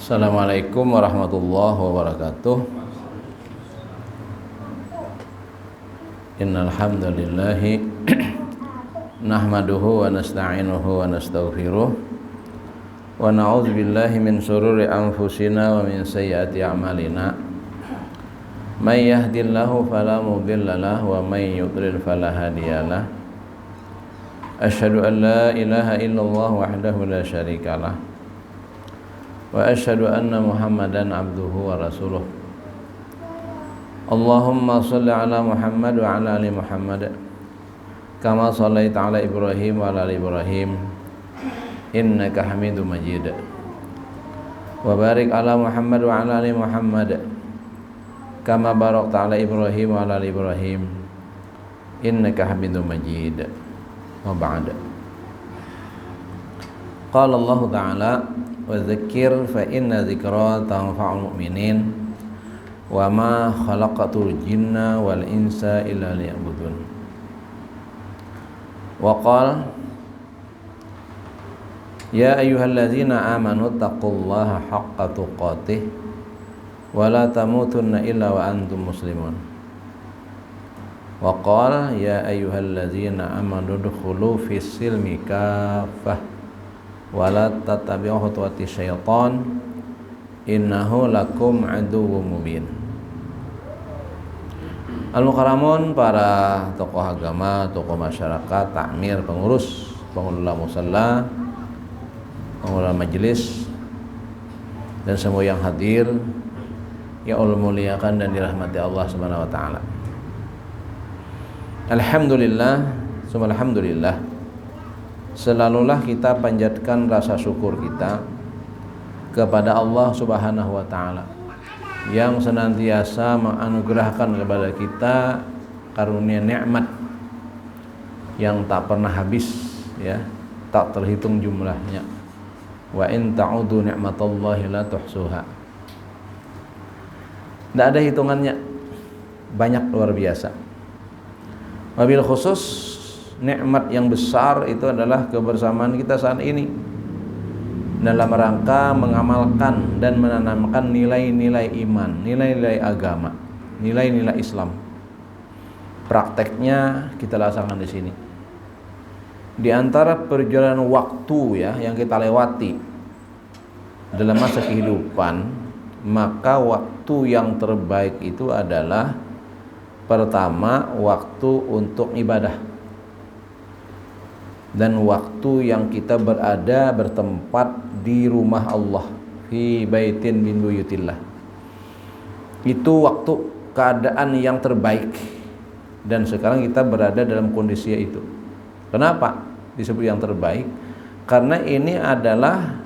Assalamualaikum warahmatullahi wabarakatuh. Innal hamdalillah nahmaduhu wa nasta'inuhu wa nastaghfiruh wa na'udzu billahi min shururi anfusina wa min sayyiati a'malina. May yahdihillahu fala mudilla lahu wa may yudlil fala hadiyalah. Asyhadu an la ilaha illallah wahdahu la syarikalah wa asyhadu anna Muhammadan abduhu wa rasuluh. Allahumma shalli ala Muhammad wa ala ali Muhammad kama shallaita ala Ibrahim wa ala ali Ibrahim innaka Hamidum Majid. Wa barik ala Muhammad wa ala ali Muhammad kama barakta ala Ibrahim wa ala ali Ibrahim innaka Hamidum Majid. Wa ba'da. Qala Allah Ta'ala wa dzakir fa inna dzikra tanfa'ul mu'minin wa ma khalaqatul jinna wal insa illa liya'budun. Wa qala ya ayyuhalladzina amanu taqullaha haqqa tuqatih wa la tamutunna illa wa antum muslimun. Wa qala ya ayyuhalladzina amanu udkhulu fis silmi kaffah wala tattabi'u khutuwati syaitan innahu lakum aduwwum mubin. Al-Mukarramun, para tokoh agama, tokoh masyarakat, takmir, pengurus, pengelola musalla, pengelola majelis, dan semua yang hadir yang Allah muliakan dan dirahmati Allah Subhanahu wa taala. Alhamdulillah, summa alhamdulillah. Selalulah kita panjatkan rasa syukur kita kepada Allah Subhanahu wa taala yang senantiasa menganugerahkan kepada kita karunia nikmat yang tak pernah habis, ya, tak terhitung jumlahnya. Wa in ta'udu ni'matallahi la tuhsuha. Tidak ada hitungannya, banyak, luar biasa. Wabil khusus nikmat yang besar itu adalah kebersamaan kita saat ini dalam rangka mengamalkan dan menanamkan nilai-nilai iman, nilai-nilai agama, nilai-nilai Islam. Prakteknya kita laksanakan di sini. Di antara perjalanan waktu, ya, yang kita lewati dalam masa kehidupan, maka waktu yang terbaik itu adalah pertama waktu untuk ibadah dan waktu yang kita bertempat di rumah Allah, fi baitin min buyutillah. Itu waktu keadaan yang terbaik, dan sekarang kita berada dalam kondisi itu. Kenapa disebut yang terbaik? Karena ini adalah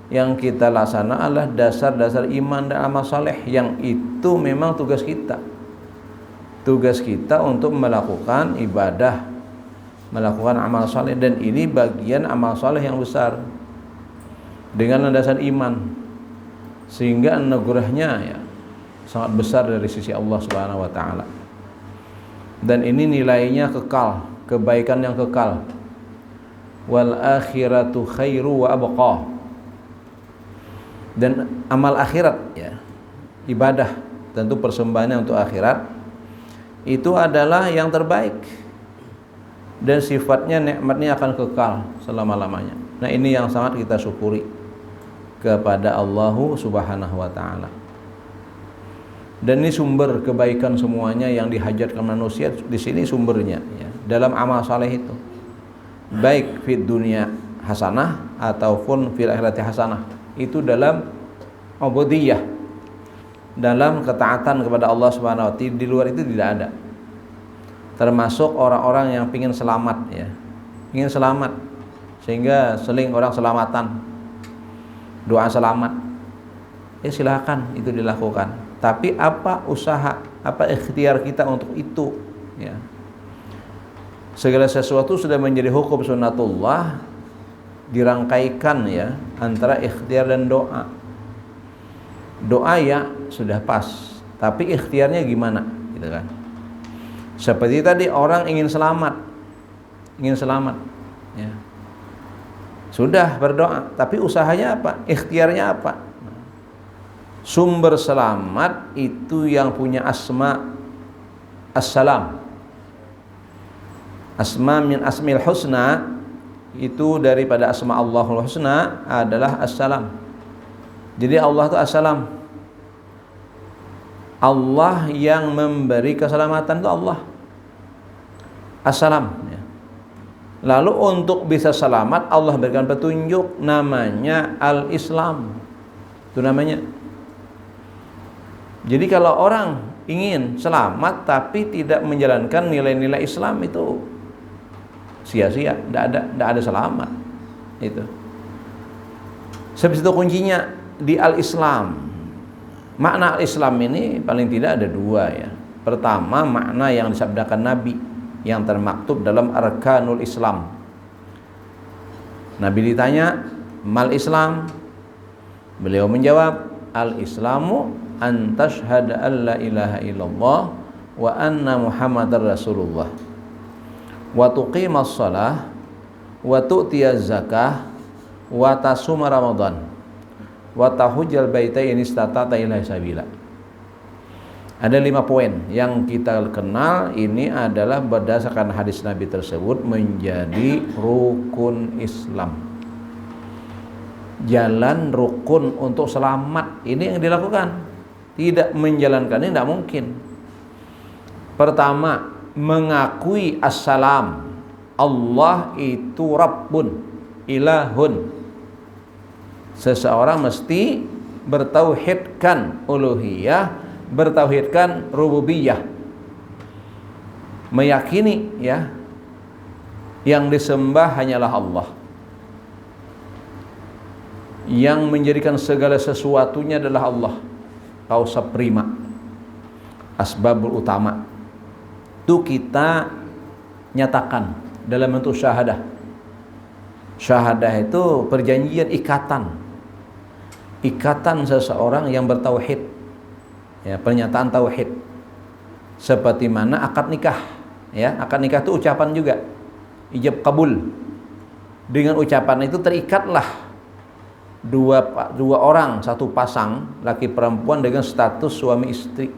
yang kita laksanakan adalah dasar-dasar iman dan amal saleh, yang itu memang tugas kita untuk melakukan ibadah, melakukan amal saleh, dan ini bagian amal saleh yang besar dengan landasan iman, sehingga anugerahnya, ya, sangat besar dari sisi Allah Subhanahu wa taala. Dan ini nilainya kekal, kebaikan yang kekal. Wal akhiratu khairu wa abqa. Dan amal akhirat, ya, ibadah, tentu persembahannya untuk akhirat, itu adalah yang terbaik, dan sifatnya, nikmatnya akan kekal selama-lamanya. Nah, ini yang sangat kita syukuri kepada Allah Subhanahu wa taala. Dan ini sumber kebaikan semuanya yang dihajatkan manusia di sini sumbernya, ya, dalam amal saleh itu. Baik fid dunya hasanah ataupun fil akhirati hasanah. Itu dalam ubudiyah, dalam ketaatan kepada Allah Subhanahu wa taala. Di luar itu tidak ada. Termasuk orang-orang yang ingin selamat, ya, ingin selamat, sehingga seling orang selamatan, doa selamat, ya silakan itu dilakukan. Tapi apa usaha, apa ikhtiar kita untuk itu, ya. Segala sesuatu sudah menjadi hukum sunnatullah, dirangkaikan, ya, antara ikhtiar dan doa. Doa, ya, sudah pas, tapi ikhtiarnya gimana, gitu kan. Seperti tadi, orang ingin selamat, ya. Sudah berdoa, tapi usahanya apa? Ikhtiarnya apa? Sumber selamat itu yang punya asma assalam. Asma min asmil husna, itu daripada asma Allahul husna adalah assalam. Jadi Allah itu assalam. Allah yang memberi keselamatan itu Allah assalam ya. Lalu untuk bisa selamat Allah berikan petunjuk, namanya al-Islam. Itu namanya. Jadi kalau orang ingin selamat tapi tidak menjalankan nilai-nilai Islam, itu sia-sia, tidak ada selamat. Itu. Sebab itu kuncinya di al-Islam. Makna al-Islam ini paling tidak ada dua ya. Pertama, makna yang disabdakan Nabi yang termaktub dalam Arkanul Islam. Nabi ditanya, "Mal Islam?" Beliau menjawab, "Al-Islamu an tashhada an la ilaha illallah wa anna Muhammadar Rasulullah wa tuqimas shalah wa tu'tiyaz zakah wa tasuma Ramadan wa tahujjal baita in istata'ta ilaihi sabila." Ada 5 poin yang kita kenal, ini adalah berdasarkan hadis Nabi tersebut menjadi rukun Islam. Jalan rukun untuk selamat ini yang dilakukan. Tidak menjalankan ini tidak mungkin. Pertama, mengakui assalam. Allah itu Rabbun, ilahun. Seseorang mesti bertauhidkan uluhiyah, bertauhidkan rububiyah. Meyakini ya, yang disembah hanyalah Allah. Yang menjadikan segala sesuatunya adalah Allah. Kausa prima, asbabul utama itu kita nyatakan dalam bentuk syahadah. Syahadah itu perjanjian, ikatan seseorang yang bertauhid ya, pernyataan tauhid. Seperti mana akad nikah ya, akad nikah itu ucapan juga, ijab kabul. Dengan ucapan itu terikatlah dua orang, satu pasang laki perempuan dengan status suami istri.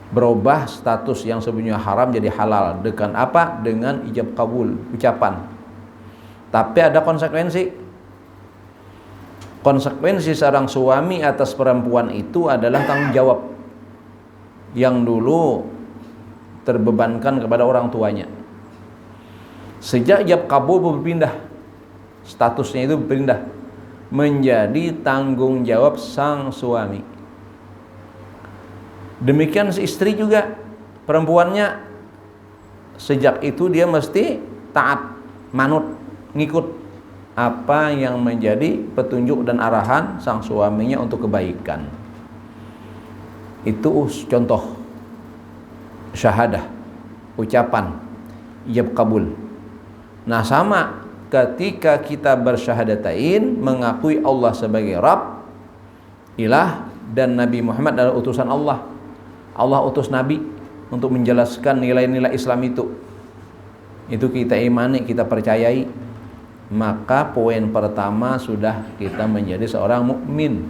Berubah status yang sebelumnya haram jadi halal dengan apa? Dengan ijab kabul, ucapan. Tapi ada konsekuensi. Konsekuensi seorang suami atas perempuan itu adalah tanggung jawab yang dulu terbebankan kepada orang tuanya. Sejak ijab kabul berpindah, statusnya itu berpindah menjadi tanggung jawab sang suami. Demikian si istri juga, perempuannya sejak itu dia mesti taat, manut, ngikut apa yang menjadi petunjuk dan arahan sang suaminya untuk kebaikan. Itu contoh syahadah, ucapan ijab kabul. Nah, sama ketika kita bersyahadatain, mengakui Allah sebagai Rabb, ilah, dan Nabi Muhammad adalah utusan Allah. Allah utus Nabi untuk menjelaskan nilai-nilai Islam itu. Itu kita imani, kita percayai. Maka poin pertama sudah kita menjadi seorang mukmin,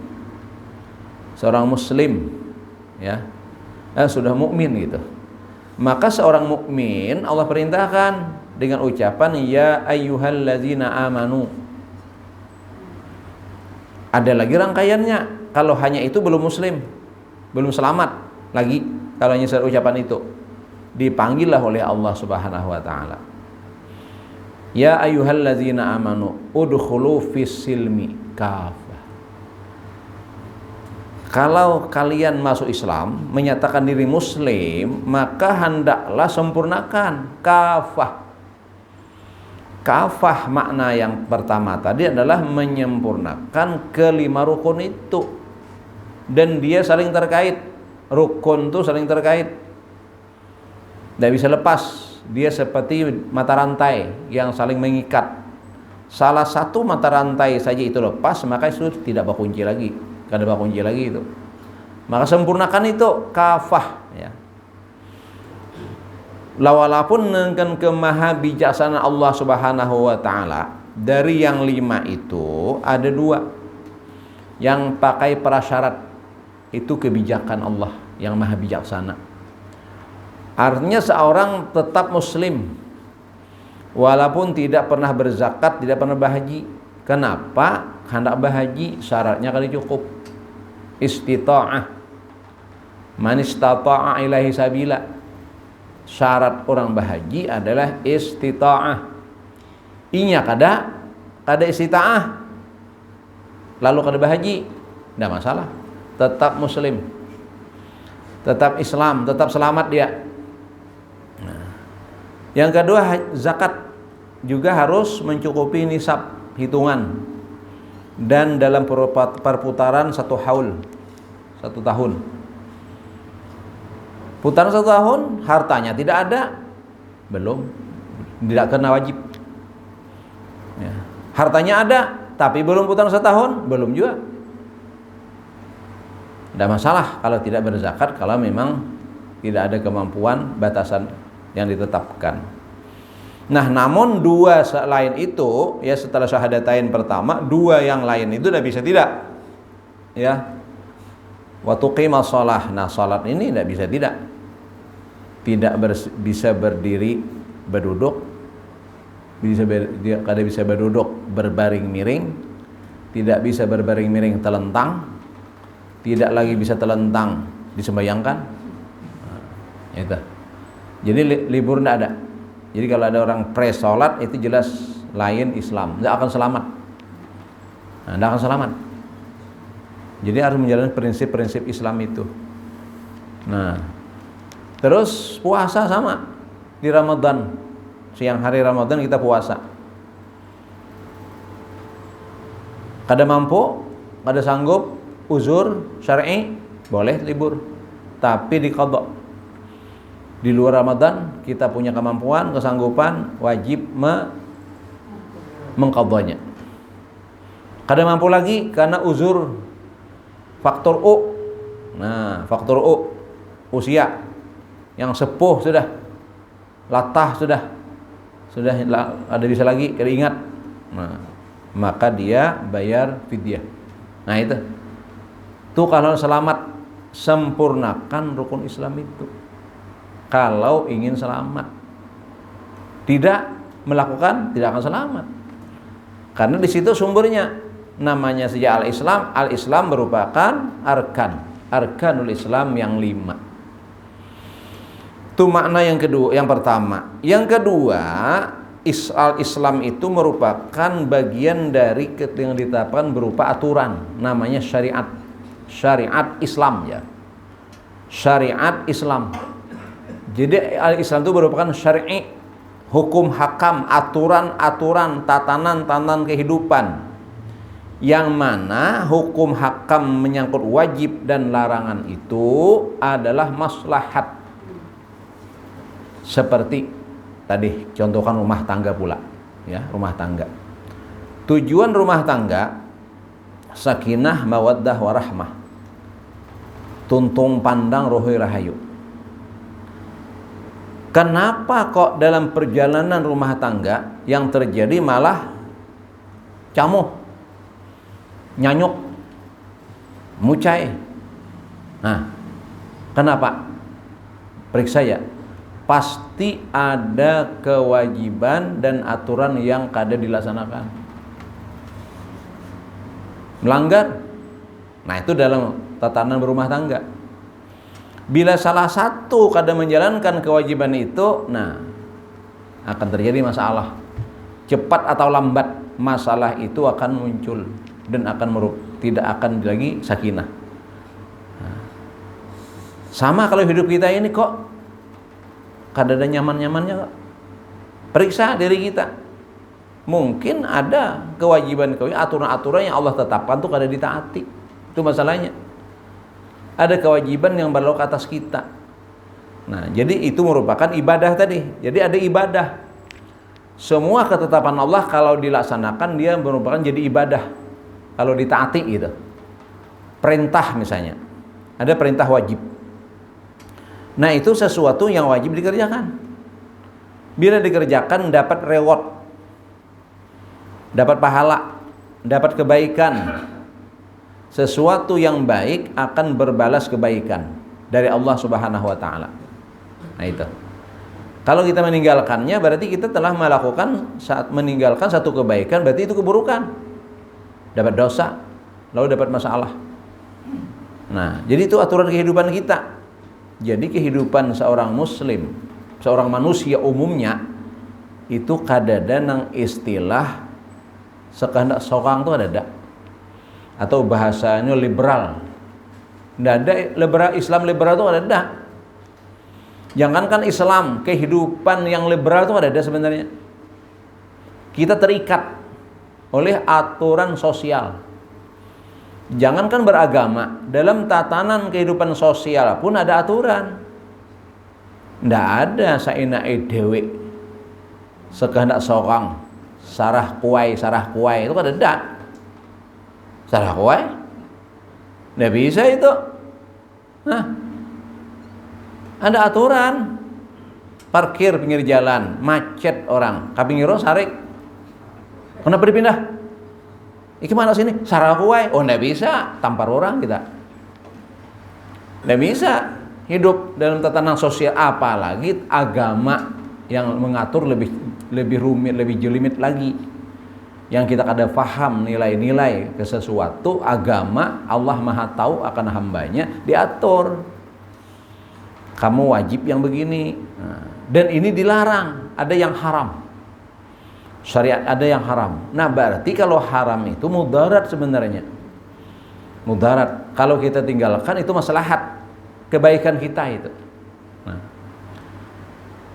seorang muslim ya. Sudah mukmin gitu. Maka seorang mukmin Allah perintahkan dengan ucapan ya ayyuhallazina amanu. Ada lagi rangkaiannya. Kalau hanya itu belum muslim, belum selamat lagi. Kalau hanya ucapan itu, dipanggillah oleh Allah Subhanahu wa taala. Ya ayyuhallazina amanu udkhulu fis silmi kafah. Kalau kalian masuk Islam, menyatakan diri muslim, maka hendaklah sempurnakan kafah. Kafah makna yang pertama tadi adalah menyempurnakan kelima rukun itu. Dan dia saling terkait. Rukun itu saling terkait. Tidak bisa lepas. Dia seperti mata rantai yang saling mengikat. Salah satu mata rantai saja itu lepas, maka itu tidak berkunci lagi. Kada berkunci lagi itu. Maka sempurnakan itu kafah ya. Walaupun dengan kemahabijaksanaan Allah Subhanahu wa taala, dari yang 5 itu ada 2. yang pakai prasyarat. Itu kebijakan Allah yang maha bijaksana. Artinya seorang tetap muslim walaupun tidak pernah berzakat, tidak pernah berhaji. Kenapa? Hendak berhaji syaratnya kali cukup. Istita'ah. Man istata'a ilaihi sabila. Syarat orang berhaji adalah istita'ah. Inya kada istita'ah. Lalu kada berhaji, tidak masalah. Tetap muslim, tetap Islam, tetap selamat dia. Nah, yang kedua, zakat juga harus mencukupi nisab hitungan dan dalam perputaran 1 haul, 1 tahun. Putaran 1 tahun, hartanya tidak ada, belum, tidak kena wajib. Ya. Hartanya ada, tapi belum putaran 1 tahun, belum juga. Tidak masalah kalau tidak berzakat, kalau memang tidak ada kemampuan batasan yang ditetapkan. Nah, namun 2 selain itu, ya setelah syahadatain pertama, 2 yang lain itu tidak bisa tidak. Ya. Wa tuqimas shalah. Nah, salat ini tidak bisa tidak. Tidak bisa berdiri berduduk, kada bisa berduduk berbaring miring, tidak bisa berbaring miring telentang, tidak lagi bisa telentang disembayangkan. Nah, itu. Jadi libur tidak ada. Jadi kalau ada orang pre-sholat itu jelas lain Islam, tidak akan selamat. Nah, tidak akan selamat. Jadi harus menjalankan prinsip-prinsip Islam itu. Nah, terus puasa sama di Ramadan. Siang hari Ramadan kita puasa. Kada mampu, kada sanggup, uzur syar'i boleh libur, tapi diqadha. Di luar Ramadan kita punya kemampuan, kesanggupan, wajib mengqadhanya. Kada mampu lagi karena uzur faktor U. Nah, faktor U, usia yang sepuh sudah, latah sudah ada bisa lagi, kada ingat. Nah, maka dia bayar fidyah. Nah, itu kalau selamat, sempurnakan rukun Islam itu. Kalau ingin selamat, tidak melakukan, tidak akan selamat. Karena di situ sumbernya, namanya saja al-Islam. Al-Islam merupakan arkanul Islam yang 5. Itu makna yang kedua, yang pertama. Yang kedua, Islam itu merupakan bagian dari yang ditetapkan berupa aturan, namanya syariat. Syariat Islam, ya. Syariat Islam. Jadi Islam itu merupakan syar'i, hukum hakam, aturan-aturan, tatanan-tatanan kehidupan, yang mana hukum hakam menyangkut wajib dan larangan itu adalah maslahat. Seperti tadi contohkan rumah tangga pula, ya, rumah tangga. Tujuan rumah tangga sakinah, mawaddah, warahmah, tuntung pandang, rohoi rahayu. Kenapa kok dalam perjalanan rumah tangga yang terjadi malah camuh, nyanyuk, mucai? Nah, kenapa? Periksa ya. Pasti ada kewajiban dan aturan yang kada dilaksanakan. Melanggar. Nah, itu dalam tatanan berumah tangga. Bila salah satu kada menjalankan kewajiban itu, nah, akan terjadi masalah. Cepat atau lambat masalah itu akan muncul dan tidak akan lagi sakinah. Nah, sama kalau hidup kita ini kok kada ada nyaman-nyamannya kok. Periksa diri kita. Mungkin ada kewajiban aturan-aturan yang Allah tetapkan tuh kada ditaati. Itu masalahnya. Ada kewajiban yang berlaku atas kita. Nah, jadi itu merupakan ibadah tadi. Jadi ada ibadah. Semua ketetapan Allah kalau dilaksanakan dia merupakan jadi ibadah. Kalau ditaati gitu. Perintah misalnya. Ada perintah wajib. Nah, itu sesuatu yang wajib dikerjakan. Bila dikerjakan dapat reward, dapat pahala, dapat kebaikan. sesuatu yang baik akan berbalas kebaikan dari Allah Subhanahu wa taala. Nah itu. Kalau kita meninggalkannya berarti kita telah melakukan, saat meninggalkan satu kebaikan berarti itu keburukan. Dapat dosa, lalu dapat masalah. Nah, jadi itu aturan kehidupan kita. Jadi kehidupan seorang muslim, seorang manusia umumnya itu kadada nang istilah sekehendak seorang itu ada, atau bahasanya liberal. Nggak ada liberal, Islam liberal itu ada. Jangankan Islam, kehidupan yang liberal itu ada sebenarnya. Kita terikat oleh aturan sosial. Jangankan beragama, dalam tatanan kehidupan sosial pun ada aturan. Nggak ada saenake dhewe sekehendak seorang sarah kuai itu kan ada. Sarah kuai nggak bisa itu. Nah, ada aturan. Parkir pinggir jalan, macet orang, kapingiro sarik. Kenapa dipindah? Iki mana sini? Sarah kuai. Oh, nggak bisa, tampar orang kita. Nggak bisa hidup dalam tatanan sosial, apalagi agama yang mengatur lebih rumit, lebih jelimit lagi. Yang kita kada faham nilai-nilai ke sesuatu, agama Allah Maha tahu akan hambanya, diatur. Kamu wajib yang begini. Nah, dan ini dilarang, ada yang haram. Syariat ada yang haram. Nah, berarti kalau haram itu mudarat sebenarnya. Mudarat. Kalau kita tinggalkan itu maslahat, kebaikan kita itu. Nah.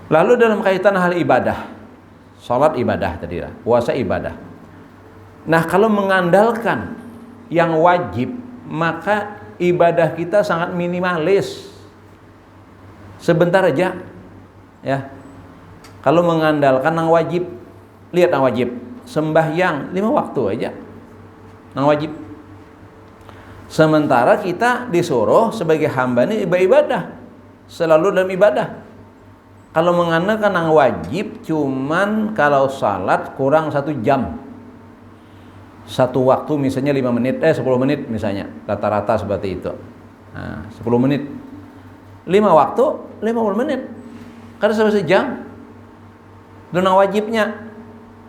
Lalu dalam kaitan hal ibadah, salat ibadah tadi lah, puasa ibadah. Nah, kalau mengandalkan yang wajib, maka ibadah kita sangat minimalis. Sebentar aja, ya. Kalau mengandalkan yang wajib, lihat yang wajib, sembahyang 5 waktu aja, yang wajib. Sementara kita disuruh sebagai hamba ini ibadah, selalu dalam ibadah. Kalau mengandalkan yang wajib, cuman kalau salat kurang 1 jam. Satu waktu misalnya 5 menit, 10 menit misalnya, rata-rata seperti itu. Nah, 10 menit. 5 waktu, 50 menit. Karena sampai sejam. Dan yang wajibnya.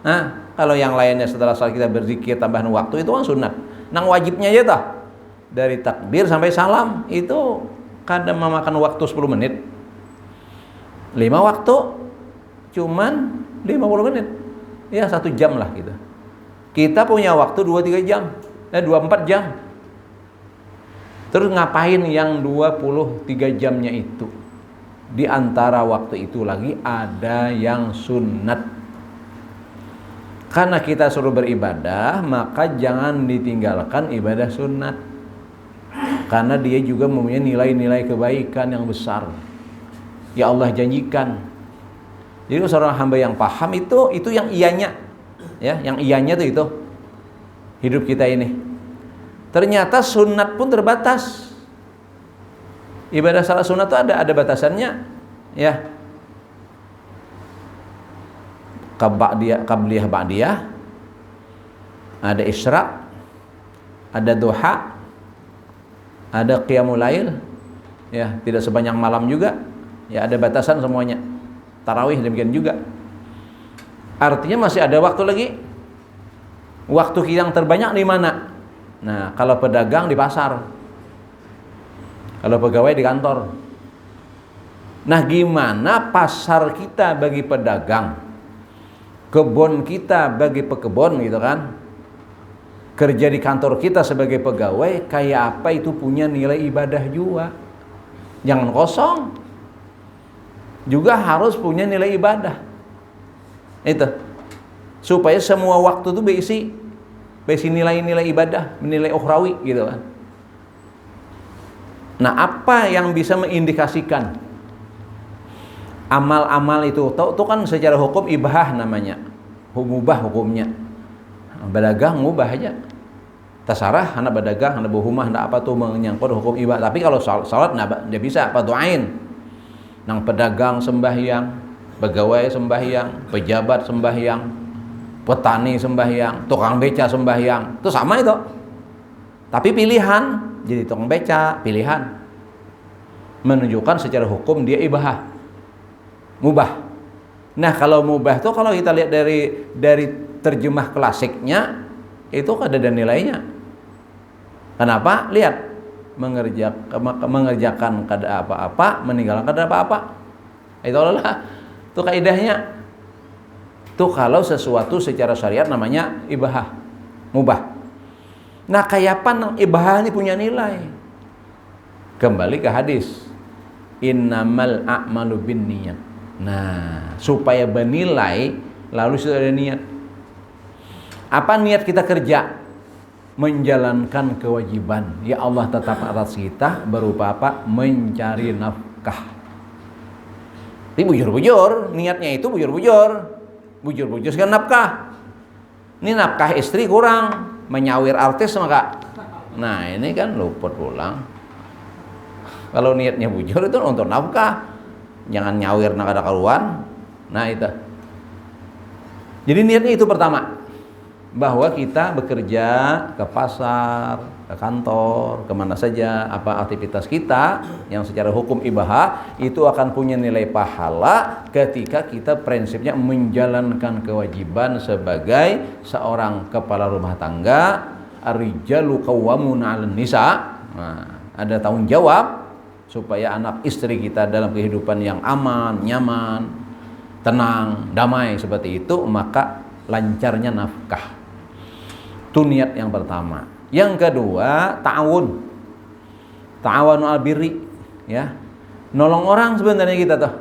Nah, kalau yang lainnya setelah salat kita berzikir tambahan waktu itu kan sunat. Nang wajibnya aja tah. Dari takbir sampai salam itu kadang memakan waktu 10 menit. 5 waktu cuman 50 menit. Ya 1 jam lah gitu. Kita punya waktu 2-3 jam. 24 jam. Terus ngapain yang 23 jamnya itu? Di antara waktu itu lagi ada yang sunat. Karena kita suruh beribadah, maka jangan ditinggalkan ibadah sunat. Karena dia juga mempunyai nilai-nilai kebaikan yang besar. Ya Allah janjikan. Jadi seorang hamba yang paham itu yang iyanya. Ya, yang iyanya itu hidup kita ini. Ternyata sunat pun terbatas. Ibadah salat sunat itu ada batasannya, ya. Qabliyah ba'diyah, ada isyraq, ada duha, ada qiyamul lail, ya, tidak sebanyak malam juga, ya, ada batasan semuanya. Tarawih demikian juga. Artinya masih ada waktu lagi. Waktu yang terbanyak di mana? Nah, kalau pedagang di pasar, kalau pegawai di kantor. Nah, gimana pasar kita bagi pedagang, kebun kita bagi pekebun gitu kan, kerja di kantor kita sebagai pegawai, kayak apa itu punya nilai ibadah juga. Jangan kosong, juga harus punya nilai ibadah. Itu supaya semua waktu itu berisi nilai-nilai ibadah, nilai ukhrawi gitu kan. Nah, apa yang bisa mengindikasikan amal-amal itu? Itu kan secara hukum ibah namanya, mubah hukumnya. Berdagang mubah aja, tasarah anak berdagang, anak berhumah, anak apa tuh menyangkut hukum ibah. Tapi kalau salat nggak bisa, apa doain. Nang pedagang sembahyang, pegawai sembahyang, pejabat sembahyang, petani sembahyang, tukang beca sembahyang, itu sama itu. Tapi pilihan, jadi tukang beca, pilihan. Menunjukkan secara hukum dia ibahah, mubah. Nah, kalau mubah tuh kalau kita lihat dari terjemah klasiknya itu ada nilainya. Kenapa? Lihat, mengerjakan kada apa-apa, meninggalkan kada apa-apa. Itu adalah itu kaidahnya. Tuh kalau sesuatu secara syariat namanya ibahah, mubah. Nah, kayapan ibahah ini punya nilai? Kembali ke hadis. Innamal a'malu binniyat. Nah, supaya bernilai lalu sudah ada niat. Apa niat kita kerja? Menjalankan kewajiban. Ya Allah tetap atas kita berupa apa? Mencari nafkah. Tapi bujur-bujur, niatnya itu bujur-bujur. Bujur-bujur sekarang nafkah. Ini nafkah istri kurang, menyawir artis maka. Nah, ini kan luput pulang. Kalau niatnya bujur itu untuk nafkah. Jangan nyawir nak ada karuan. Nah, itu. Jadi niatnya itu pertama. Bahwa kita bekerja ke pasar, ke kantor, kemana saja, apa aktivitas kita yang secara hukum ibahah itu akan punya nilai pahala ketika kita prinsipnya menjalankan kewajiban sebagai seorang kepala rumah tangga. Ar-rijalu qawwamuna 'alan nisa. Nah, ada tanggung jawab supaya anak istri kita dalam kehidupan yang aman, nyaman, tenang, damai seperti itu, maka lancarnya nafkah. Itu niat yang pertama. Yang kedua, ta'awun. Ta'awanu al-birri, ya. Nolong orang sebenarnya kita tuh.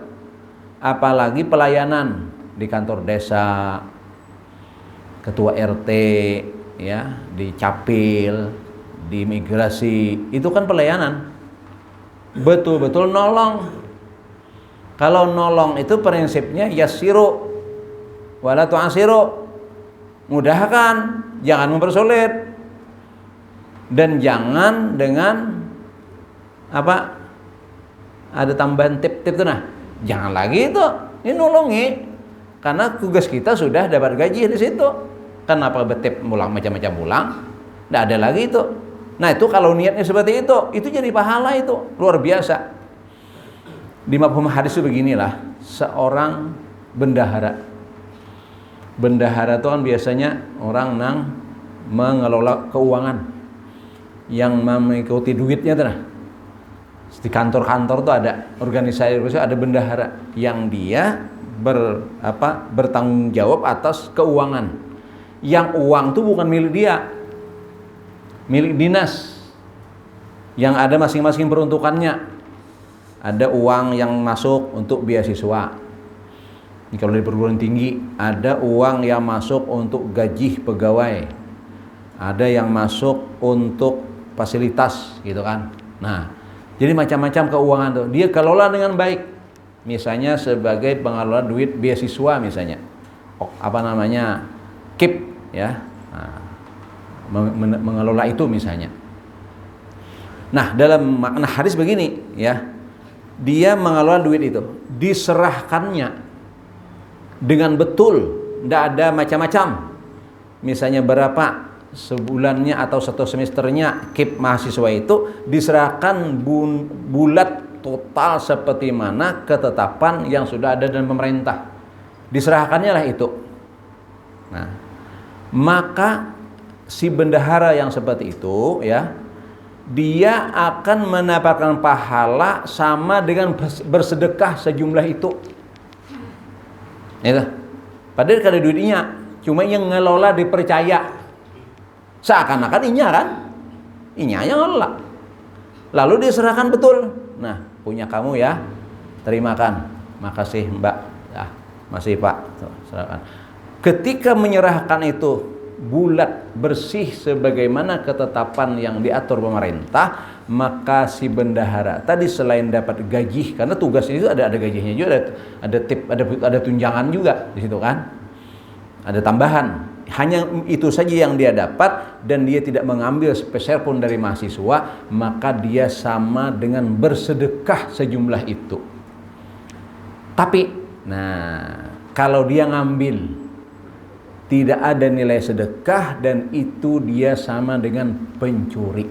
Apalagi pelayanan di kantor desa, ketua RT, ya, di capil, di imigrasi, itu kan pelayanan. Betul-betul nolong. Kalau nolong itu prinsipnya yassiru wala tu'asiru. Mudahkan, jangan mempersulit. Dan jangan dengan apa? Ada tambahan tip-tip tuh nah. Jangan lagi itu. Ini nolongi. Karena tugas kita sudah dapat gaji di situ. Kenapa betip mulang macam-macam pulang? Enggak ada lagi itu. Nah, itu kalau niatnya seperti itu jadi pahala itu luar biasa. Di mafhum hadis itu beginilah, seorang bendahara. Bendahara itu kan biasanya orang nang mengelola keuangan yang mengikuti duitnya tuh nah. Di kantor-kantor tuh ada organisasi ada bendahara yang dia bertanggung jawab atas keuangan. Yang uang tuh bukan milik dia, milik dinas yang ada masing-masing peruntukannya. Ada uang yang masuk untuk beasiswa. Ini kalau dari perguruan tinggi, ada uang yang masuk untuk gaji pegawai. Ada yang masuk untuk fasilitas gitu kan. Nah, jadi macam-macam keuangan tuh. Dia kelola dengan baik. Misalnya sebagai pengelola duit beasiswa misalnya. Apa namanya? KIP ya. Nah, mengelola itu misalnya. Nah, dalam makna hadis begini ya. Dia mengelola duit itu, diserahkannya dengan betul, tidak ada macam-macam. Misalnya berapa sebulannya atau satu semesternya KIP mahasiswa itu diserahkan bulat total seperti mana ketetapan yang sudah ada dalam pemerintah. Diserahkannya lah itu. Nah, maka si bendahara yang seperti itu ya, dia akan mendapatkan pahala sama dengan bersedekah sejumlah itu. Itu. Padahal kada duitnya, cuma yang ngelola dipercaya. Seakan-akan inya kan? Inya yang ngelola. Lalu diserahkan betul. Nah, punya kamu ya. Terimakan. Makasih Mbak. Ya, masih Pak. Tuh, serahkan. Ketika menyerahkan itu bulat bersih sebagaimana ketetapan yang diatur pemerintah, maka si bendahara tadi selain dapat gaji, karena tugasnya itu ada gajinya juga, ada tip, ada tunjangan juga di situ kan, ada tambahan. Hanya itu saja yang dia dapat dan dia tidak mengambil sepeser pun dari mahasiswa, maka dia sama dengan bersedekah sejumlah itu. Tapi, nah kalau dia ngambil tidak ada nilai sedekah, dan itu dia sama dengan pencuri.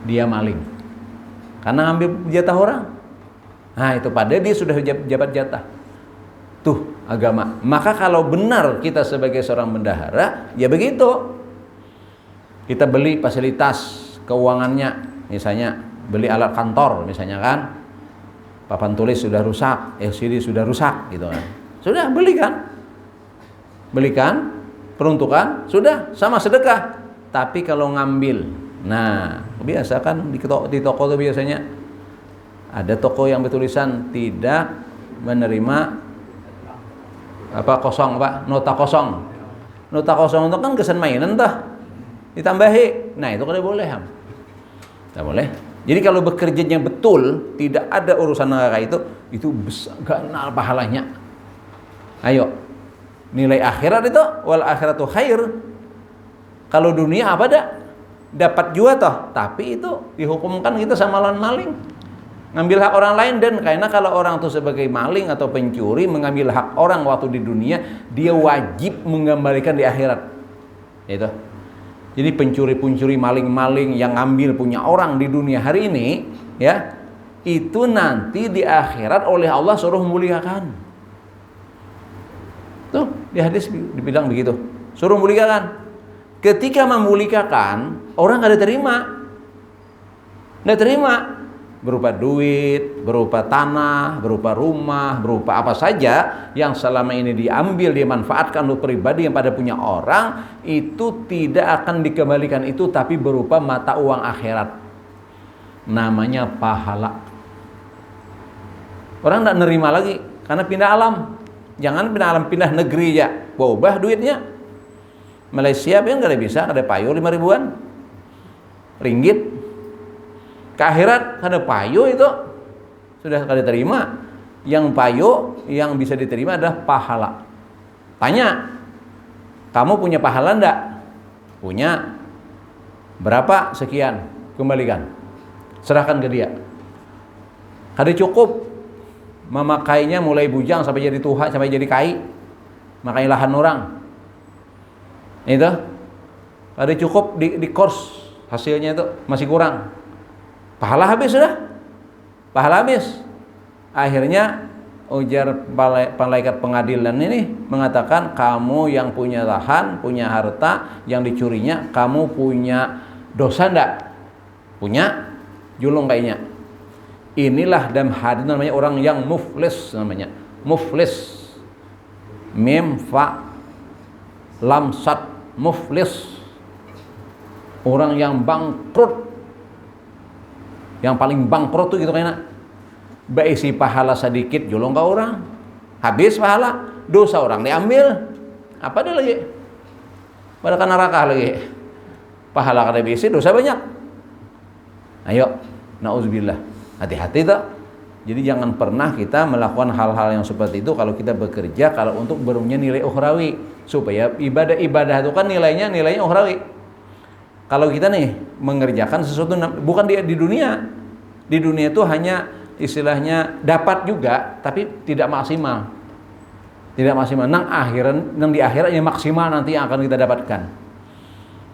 Dia maling. Karena ambil jatah orang. Nah, itu padahal dia sudah jabat jatah. Tuh agama. Maka kalau benar kita sebagai seorang bendahara, ya begitu. Kita beli fasilitas keuangannya, misalnya beli alat kantor misalnya kan, papan tulis sudah rusak, LCD sudah rusak gitu kan. Sudah belikan. Belikan, peruntukan, sudah sama sedekah. Tapi kalau ngambil, nah biasa kan di toko tuh biasanya ada toko yang bertulisan tidak menerima nota kosong. Nota kosong itu kan kesan mainan tuh, ditambahi. Nah itu kan boleh, tidak boleh. Jadi kalau bekerjanya betul, tidak ada urusan neraka itu besar ganal pahalanya. Ayo, nilai akhirat itu wal akhiratu khair. Kalau dunia apa dah? Dapat juga toh, tapi itu dihukumkan kita sama maling. Ngambil hak orang lain, dan karena kalau orang itu sebagai maling atau pencuri mengambil hak orang waktu di dunia, dia wajib mengembalikan di akhirat. Itu. Jadi pencuri-pencuri, maling-maling yang ngambil punya orang di dunia hari ini, ya, itu nanti di akhirat oleh Allah suruh muliakan. Tuh, di hadis dibilang begitu. Suruh muliakan. Ketika memulikakan, orang nggak diterima. Nggak terima. Berupa duit, berupa tanah, berupa rumah, berupa apa saja yang selama ini diambil, dimanfaatkan untuk pribadi yang pada punya orang, itu tidak akan dikembalikan itu, tapi berupa mata uang akhirat. Namanya pahala. Orang tidak nerima lagi karena pindah alam. Jangan pindah alam, pindah negeri ya, berubah duitnya. Malaysia kan nggak bisa, ada payo 5 ribuan ringgit. Ke akhirat ada payo itu sudah sekali terima. Yang payo yang bisa diterima adalah pahala. Tanya, kamu punya pahala enggak? Punya. Berapa? Sekian. Kembalikan. Serahkan ke dia. Kada cukup memakainya mulai bujang sampai jadi tuha, sampai jadi kai. Makai lahan orang. Itu. Kada cukup di course, hasilnya itu masih kurang. Pahala habis sudah. Pahala habis. Akhirnya ujar malaikat pengadilan ini mengatakan, kamu yang punya lahan, punya harta yang dicurinya, kamu punya dosa enggak? Punya. Julung kayaknya. Inilah dalam hadis namanya orang yang muflis namanya. Muflis. Mim fa lam sad, muflis. Orang yang bangkrut. Yang paling bangkrut tuh gitu kayaknya. Baisi pahala sedikit julung ke orang. Habis pahala, dosa orang diambil. Apa dia lagi? Pada kan neraka lagi. Pahala kada bisi, dosa banyak. Ayo, nauzubillah. Hati-hati tak. Jadi jangan pernah kita melakukan hal-hal yang seperti itu kalau kita bekerja, kalau untuk berumnya nilai ukhrawi, supaya ibadah itu kan nilainya ukhrawi. Kalau kita nih mengerjakan sesuatu bukan di dunia. Di dunia itu hanya istilahnya dapat juga tapi tidak maksimal. Tidak maksimal. Nang di akhirat yang maksimal nanti yang akan kita dapatkan.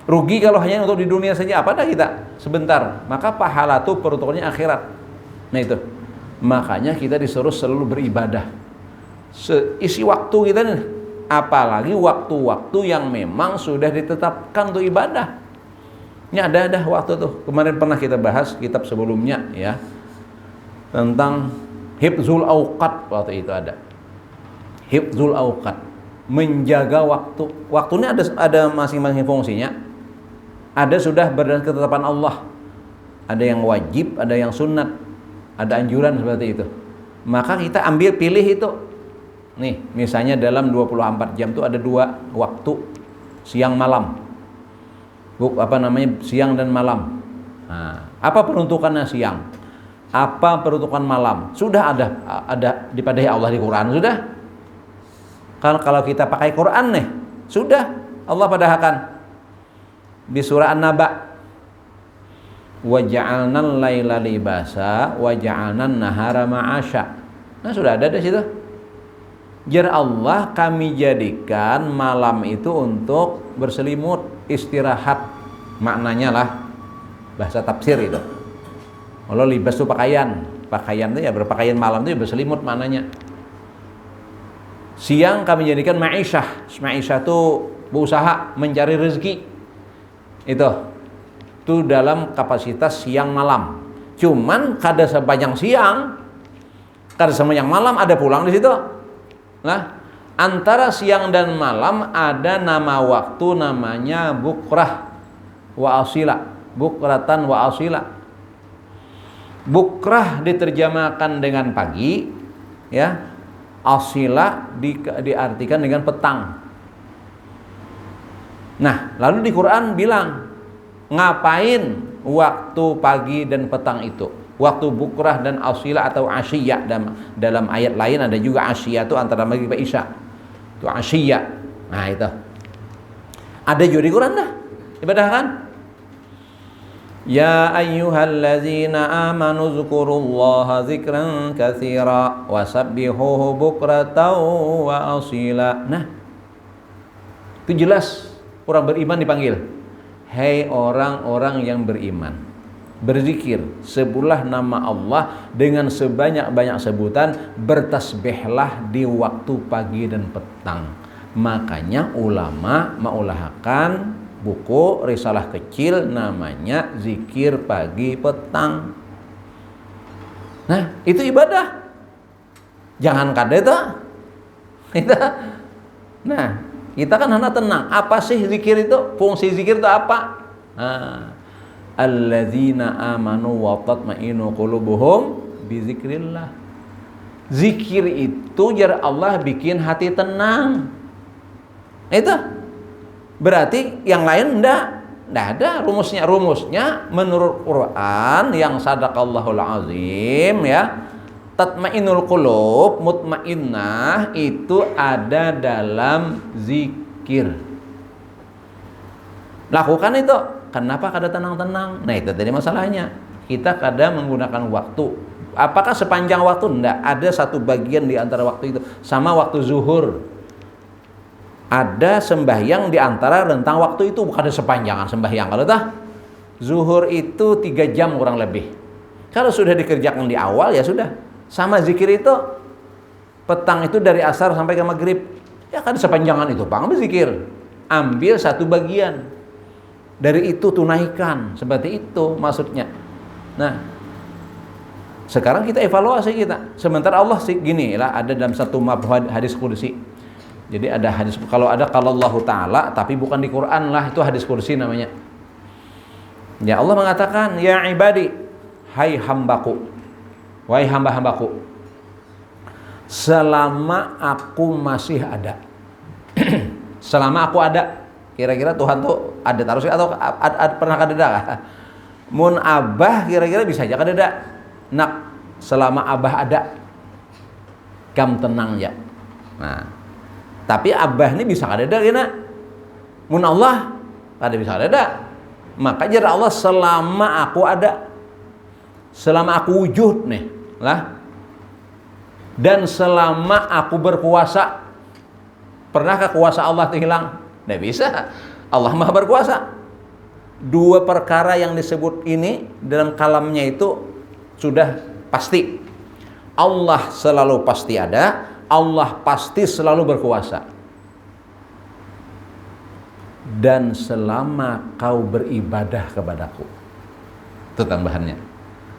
Rugi kalau hanya untuk di dunia saja, apa dah kita sebentar. Maka pahala itu peruntukannya akhirat. Nah itu. Makanya kita disuruh selalu beribadah. Isi waktu kita nih, apalagi waktu-waktu yang memang sudah ditetapkan untuk ibadah. Ini ada waktu tuh. Kemarin pernah kita bahas kitab sebelumnya ya. Tentang hifzul auqat, waktu itu ada. Hifzul auqat. Menjaga waktu. Waktunya ada masing-masing fungsinya. Ada sudah berdasarkan ketetapan Allah. Ada yang wajib, ada yang sunat. Ada anjuran seperti itu. Maka kita ambil pilih itu. Nih, misalnya dalam 24 jam itu ada 2 waktu, siang malam. Siang dan malam. Nah, apa peruntukannya siang? Apa peruntukan malam? Sudah ada dipadahi Allah di Quran sudah. Kalau kita pakai Quran nih, sudah Allah padahkan di surah An-Naba. Wa ja'alnal laila libasa wa ja'alnan nahara ma'asya. Nah, sudah ada di situ. Jar Allah, kami jadikan malam itu untuk berselimut, istirahat. Maknanya lah bahasa tafsir itu. Kalau libas itu pakaian itu ya berpakaian, malam itu ya berselimut maknanya. Siang kami jadikan ma'isyah. Ma'isyah itu berusaha mencari rezeki. Itu dalam kapasitas siang malam. Cuman kada sepanjang siang, kada sepanjang malam ada pulang di situ. Nah, antara siang dan malam ada nama waktu namanya bukrah wa asila. Bukratan wa asila. Bukrah diterjemahkan dengan pagi, ya. Asila diartikan dengan petang. Nah, lalu di Quran bilang, ngapain waktu pagi dan petang itu? Waktu bukrah dan asila atau asyiyah, dalam ayat lain ada juga asyiyah itu antara maghrib dan isya. Itu asyiyah. Nah, itu. Ada juga di Quran dah. Ibadah kan? Ya ayyuhallazina amanu dzkurullaha dzikran katsira wasabbihuhu bukratan wa asila. Nah, itu jelas orang beriman dipanggil. Hei orang-orang yang beriman, berzikir sebulah nama Allah dengan sebanyak-banyak sebutan, bertasbihlah di waktu pagi dan petang. Makanya ulama mengulahkan buku risalah kecil namanya zikir pagi petang. Nah, itu ibadah. Jangan kada itu. Nah, kita kan hanya tenang. Apa sih zikir itu? Fungsi zikir itu apa? Alladzina amanu wa tatma'innu qulubuhum bi zikrillah. Zikir itu jar Allah bikin hati tenang. Itu berarti yang lain enggak ada rumusnya. Rumusnya menurut Quran yang sadaqallahul azim, ya. Tatma'innul qulub, mutmainnah itu ada dalam zikir. Lakukan itu. Kenapa kada tenang-tenang? Nah, itu tadi masalahnya. Kita kadang menggunakan waktu. Apakah sepanjang waktu? Enggak. Ada satu bagian di antara waktu itu. Sama waktu zuhur. Ada sembahyang di antara rentang waktu itu, bukan ada sepanjangan sembahyang. Kalau tah zuhur itu 3 jam kurang lebih. Kalau sudah dikerjakan di awal ya sudah. Sama zikir itu petang itu dari asar sampai ke maghrib. Ya kan sepanjangan itu, Bang, berzikir. Ambil satu bagian. Dari itu tunaikan, seperti itu maksudnya. Nah, sekarang kita evaluasi kita. Sementara Allah sih gini lah, ada dalam satu hadis qudsi. Jadi ada hadis, kalau Allah Ta'ala tapi bukan di Quran lah, itu hadis kursi namanya. Ya, Allah mengatakan, ya ibadi, hai hambaku, wahai hamba-hambaku, selama aku masih ada. Selama aku ada, kira-kira Tuhan tuh ada terus atau pernah kadeda? Mun abah kira-kira bisa aja kadeda. Nak, selama abah ada, kam tenang ya. Nah, tapi abah ini bisa kadeda kena. Mun Allah kada bisa kadeda. Maka jar Allah, selama aku ada, selama aku wujud nih lah, dan selama aku berkuasa. Pernahkah kuasa Allah itu hilang? Tidak bisa. Allah Maha berkuasa. 2 perkara yang disebut ini dalam kalamnya itu sudah pasti. Allah selalu pasti ada, Allah pasti selalu berkuasa. Dan selama kau beribadah kepadaku, itu tambahannya,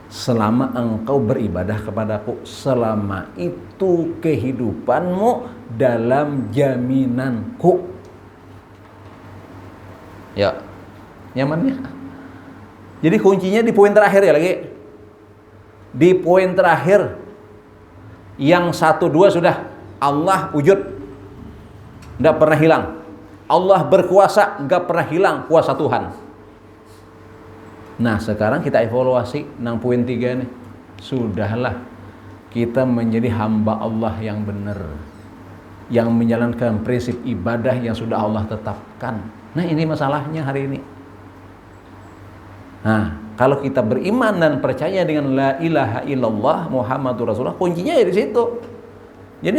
selama engkau beribadah kepadaku, selama itu kehidupanmu dalam jaminanku. Ya, nyamannya. Jadi kuncinya di poin terakhir ya lagi. Di poin terakhir yang 1, 2 sudah. Allah wujud, tidak pernah hilang. Allah berkuasa, nggak pernah hilang kuasa Tuhan. Nah, sekarang kita evaluasi nang poin 3 nih. Sudahlah kita menjadi hamba Allah yang benar, yang menjalankan prinsip ibadah yang sudah Allah tetapkan. Nah, ini masalahnya hari ini. Nah, kalau kita beriman dan percaya dengan la ilaha illallah Muhammadur Rasulullah, kuncinya ya di situ. Jadi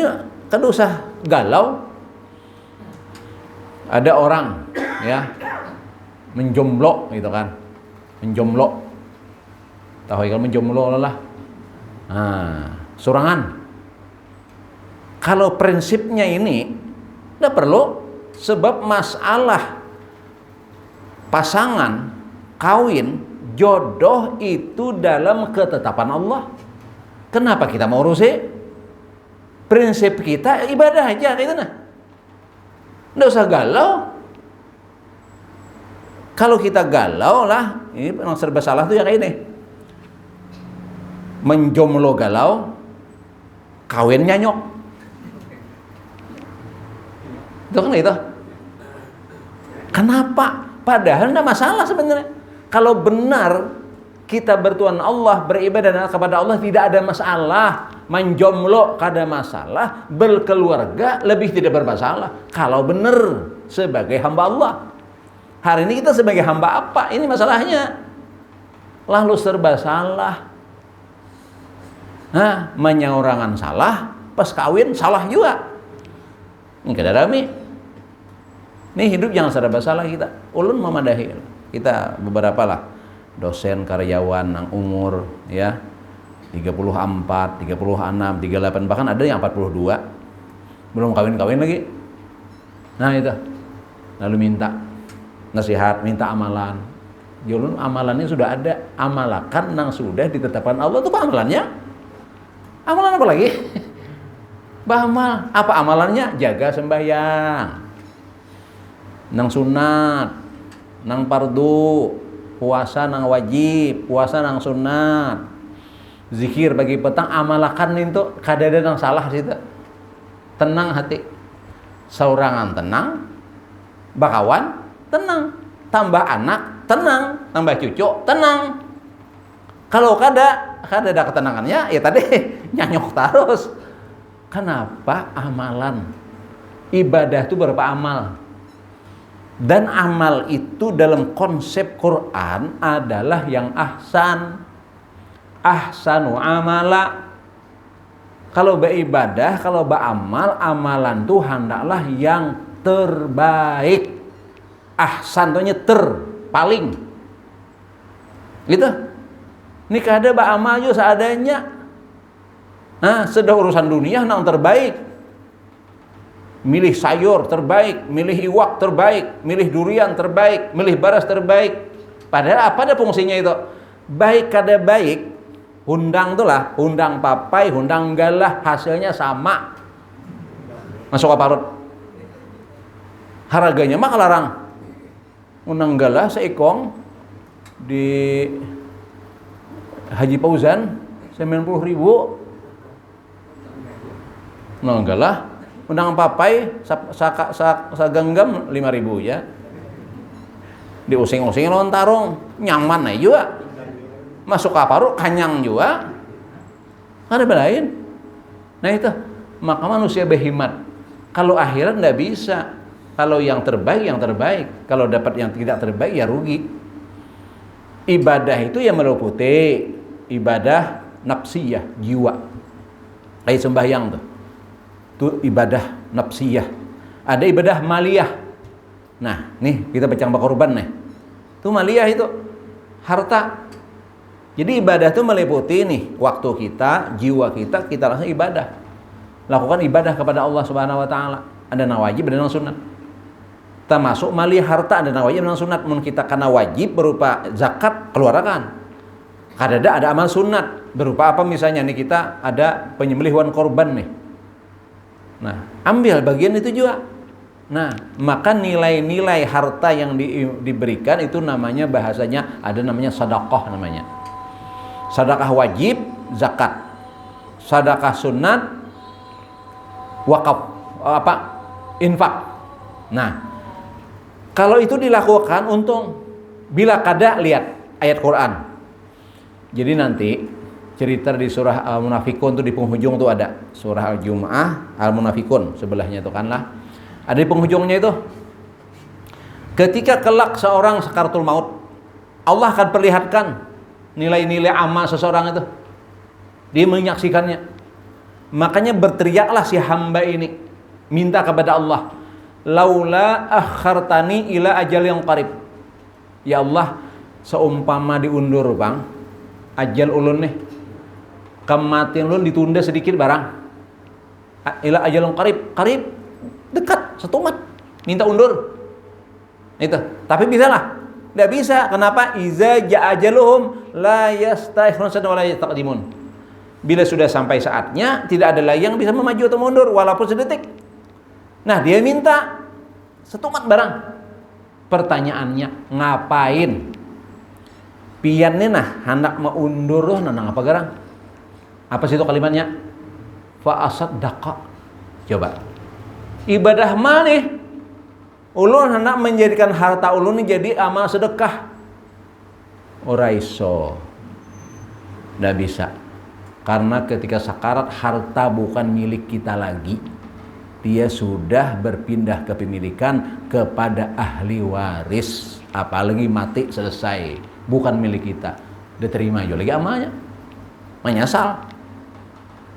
kan usah galau. Ada orang ya menjomblo gitu kan, menjomblo, tahu ya kalau menjomblo lah, surangan. Kalau prinsipnya ini tidak perlu, sebab masalah pasangan, kawin, jodoh itu dalam ketetapan Allah. Kenapa kita mau urusi? Prinsip kita ibadah aja gitu nah. Nggak usah galau. Kalau kita galau lah, ini memang serba salah tuh ya kayak ini. Menjomblo galau, kawin nyanyok. Itu kan itu. Kenapa? Padahal enggak masalah sebenarnya. Kalau benar kita bertuhan Allah, beribadah kepada Allah tidak ada masalah. Menjomblo kada masalah, berkeluarga lebih tidak bermasalah. Kalau benar sebagai hamba Allah. Hari ini kita sebagai hamba apa? Ini masalahnya. Lalu serba salah. Nah, menyaurangan salah, pas kawin salah juga. Ini kada rame. Ini hidup jangan serba salah kita. Ulun memadahi. Kita beberapa lah dosen karyawan yang umur ya 34, 36, 38, bahkan ada yang 42 belum kawin-kawin lagi. Nah itu, lalu minta nasihat, minta amalan. Julun amalannya sudah ada, amalakan nang sudah ditetapkan Allah. Itu apa amalannya? Amalan apa lagi? Bahamal. Apa amalannya? Jaga sembahyang, nang sunat, nang pardu, puasa nang wajib, puasa nang sunat. Zikir bagi petang, amalakan itu kadada nang salah situ. Tenang hati. Saurangan tenang, bakawan tenang, tambah anak tenang, tambah cucu tenang. Kalau kada ada ketenangannya, ya tadi nyanyok terus. Kenapa amalan? Ibadah itu berapa amal? Dan amal itu dalam konsep Quran adalah yang ahsan. Ahsanu amala. Kalau beribadah, kalau beramal, amalan itu hendaklah yang terbaik. Ahsan itu paling. Gitu. Ini kada beramal juga seadanya. Nah, sudah urusan dunia yang terbaik. Milih sayur terbaik, milih iwak terbaik, milih durian terbaik, milih baras terbaik. Padahal apa ada fungsinya itu? Baik kada baik, hundang itulah, hundang papai, hundang galah, hasilnya sama. Masuk ke parut. Harganya mah larang. Hundang galah seikong di Haji Fauzan 90.000. Hundang galah, hundang papai sagenggam 5.000 ya. Diusing-using lawan tarung, nyaman aja juga. Masuk ke paru kanyang juga. Ada belain. Nah itu, maka manusia berhimat. Kalau akhirat enggak bisa. Kalau yang terbaik, yang terbaik. Kalau dapat yang tidak terbaik, ya rugi. Ibadah itu yang meliputi ibadah nafsiyah, jiwa. Kayak sembahyang tuh. Itu ibadah nafsiyah. Ada ibadah maliyah. Nah, nih kita baca korban nih. Itu maliyah itu harta. Jadi ibadah itu meliputi nih waktu kita, jiwa kita langsung ibadah. Lakukan ibadah kepada Allah Subhanahu wa taala. Ada nang wajib, ada nang sunat. Termasuk maliyah harta, ada nang wajib, ada nang sunat. Mun kita kana wajib berupa zakat, keluarkan. Ada amal sunat berupa apa misalnya nih kita ada penyembelihan korban nih. Nah, ambil bagian itu juga. Nah, maka nilai-nilai harta yang diberikan itu namanya bahasanya ada namanya sedekah namanya. Sedekah wajib, zakat. Sedekah sunat, wakaf, infak. Nah, kalau itu dilakukan untung. Bila kada lihat ayat Quran. Jadi nanti cerita di surah Al-Munafikun itu di penghujung tuh ada surah Al-Jumu'ah, Al-Munafikun sebelahnya itu kan lah. Ada di penghujungnya itu. Ketika kelak seorang sakaratul maut, Allah akan perlihatkan nilai-nilai amal seseorang itu. Dia menyaksikannya. Makanya berteriaklah si hamba ini, minta kepada Allah, laula akhartani ila ajal yang qarib. Ya Allah, seumpama diundur bang, ajal ulun nih, kematian ulun ditunda sedikit barang. Ila ajal yang qarib, dekat, setumat, minta undur. Itu, tapi bisa lah. Tidak bisa, kenapa? Iza ja'ajaluhum la yastakhirun wa la yastaqdimun. Bila sudah sampai saatnya, tidak ada lagi yang bisa memaju atau mundur walaupun sedetik. Nah, dia minta setumat barang. Pertanyaannya, ngapain? Piannya nah hendak meundur nanang apa garang? Apa sih itu kalimatnya? Fa asaddaqa. Coba. Ibadah mana? Ulun hendak menjadikan harta ulun ini jadi amal sedekah. Ora iso. Nggak bisa. Karena ketika sakarat harta bukan milik kita lagi. Dia sudah berpindah kepemilikan kepada ahli waris. Apalagi mati selesai. Bukan milik kita. Diterima juga lagi amalnya. Menyesal.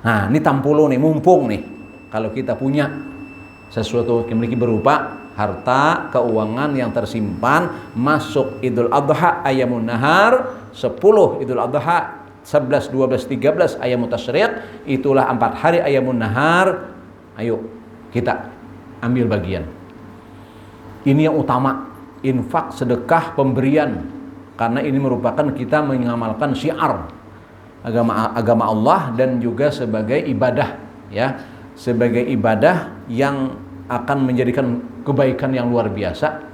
Nah ini tampulo nih, mumpung nih. Kalau kita punya sesuatu yang memiliki berupa harta, keuangan yang tersimpan, masuk Idul Adha, ayamun nahar, 10 Idul Adha, 11, 12, 13 ayamun tasyrik, itulah 4 hari ayamun nahar. Ayo kita ambil bagian. Ini yang utama, infak, sedekah, pemberian. Karena ini merupakan kita mengamalkan syiar agama Allah dan juga sebagai ibadah, ya, sebagai ibadah yang akan menjadikan kebaikan yang luar biasa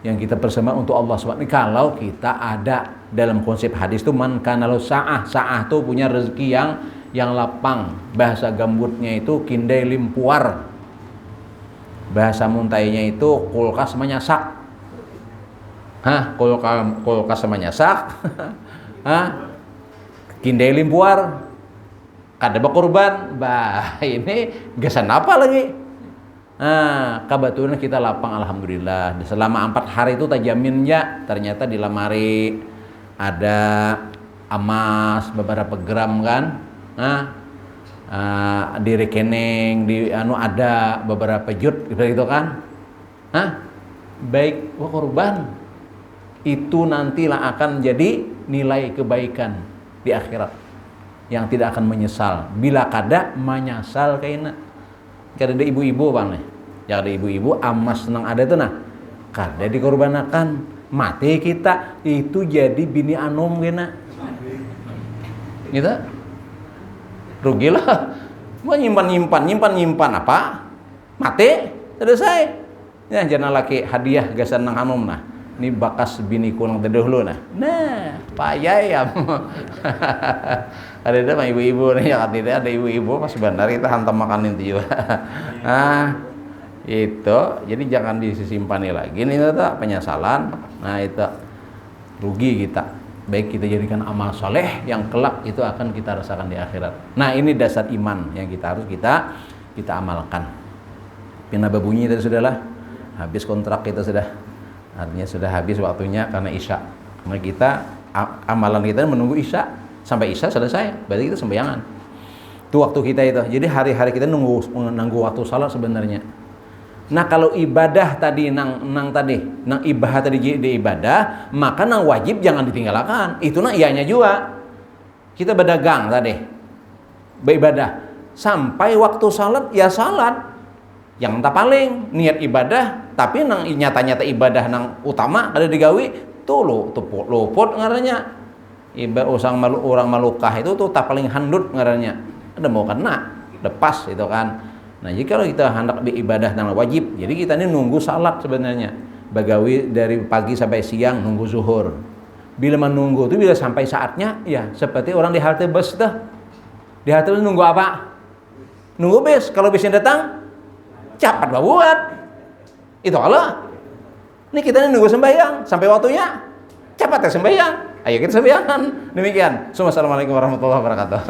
yang kita persembahkan untuk Allah SWT. Kalau kita ada dalam konsep hadis itu man kana lahu sa'ah tuh punya rezeki yang lapang. Bahasa gambutnya itu kindai limpuar. Bahasa muntainya itu kulkas menyasak. Kulkas menyasak. Kindai limpuar. Kada berkorban. Bah, ini gesan apa lagi? Nah, kebetulan kita lapang alhamdulillah. Selama 4 hari itu tajaminnya ternyata di lemari ada emas beberapa gram kan. Di rekening di ada beberapa jut gitu kan. Baik korban itu nantilah akan jadi nilai kebaikan di akhirat yang tidak akan menyesal. Bila kada menyesal kayaknya. Kada ada ibu-ibu bang nih. Ya ada ibu-ibu amas senang ada tuh nah. Kada dikorbankan mati kita itu jadi bini anom kena. Gitu. Rugilah. Mau nyimpan apa? Mati selesai. Ya jangan laki hadiah gasan nang anom nah. Ini bakas biniku nang terdahulu nah. Nah, payah. Ada mah ibu-ibu nih yang tidak ada ibu-ibu pas benar kita hantam makanin itu juga. Itu jadi jangan disimpani lagi ini tuh penyesalan. Nah itu rugi kita. Baik kita jadikan amal soleh yang kelak itu akan kita rasakan di akhirat. Nah ini dasar iman yang kita amalkan. Pina babunyi tadi sudahlah. Habis kontrak kita sudah. Artinya sudah habis waktunya karena isya. Karena kita amalan kita menunggu isya. Sampai isya selesai, berarti kita sembayangan. Itu waktu kita itu. Jadi hari-hari kita nunggu waktu salat sebenarnya. Nah kalau ibadah tadi nang ibadah tadi di ibadah, maka nang wajib jangan ditinggalkan. Itu nang ianya juga. Kita berdagang tadi, beribadah. Sampai waktu salat ya salat. Yang tak paling niat ibadah, tapi nang nyata-nyata ibadah nang utama ada digawi tuh luput ngarannya. Orang malukah itu tuh tak paling handut ngarannya. Ada mau kena, lepas itu kan. Nah, jadi kalau kita hendak beribadah dan wajib, jadi kita ini nunggu salat sebenarnya. Bagawi dari pagi sampai siang nunggu zuhur. Bila menunggu itu bila sampai saatnya, ya seperti orang di halte bus tuh. Di halte bus nunggu apa? Nunggu bis. Kalau bisnya datang, cepat buat. Itu Allah. Ini kita ini nunggu sembahyang sampai waktunya, cepat ya sembahyang. Ayo kita sembahyang. Demikian. Assalamualaikum warahmatullahi wabarakatuh.